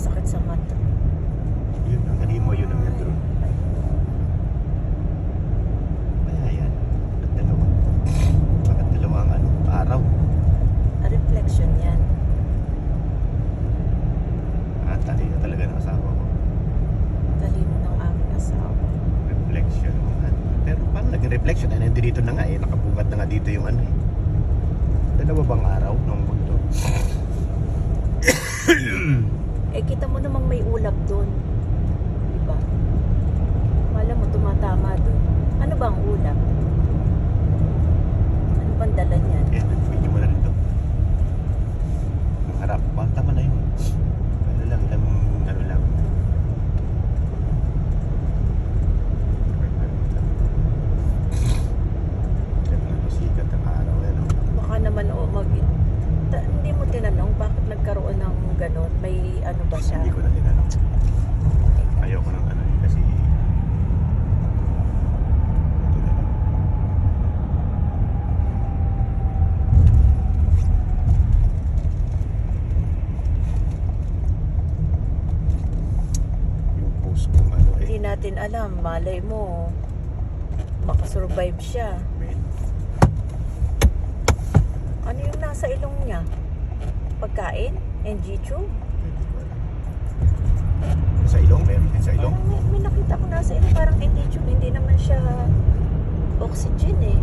Sakit sa mata. Yun, ang galing mo, yun ang metro. Kaya yan. Bakit dalawang araw? Reflection yan. Talino talaga ng asawa ko. Talino ng aming asawa. Reflection. Pero paano naging reflection? Nandito na nga nakabungad na nga dito yung dalawa bang araw ng mundo? Kita mo namang may ulap doon. Diba? Mala mo tumatama doon. Ano ba ang ulap? Ano bang dala niyan? Video mo na rin to. Ang harap. Tama na yun. Lang. Sikat ang araw. Baka naman hindi mo tinanong bakit nagkaroon ng ganon? May ano ba siya? Hindi ko na tinanong. Ayoko ng kasi yung post kong hindi natin alam. Malay mo makasurvive siya. Ano yung nasa ilong niya? Pagkain? NG tube? Sa ilong? Meron din sa ilong? Parang may nakita ko nasa ilong. Parang NG tube. Hindi naman siya oxygen eh.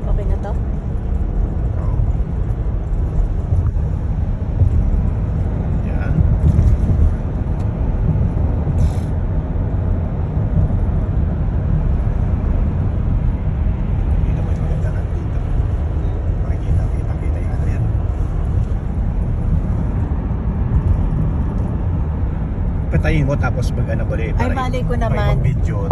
Okay na to? Oo. Yan. Hindi naman maganda nga dito. Makikita yung yan. Patayin mo tapos mag ulit. Ay, malay ko naman. Video.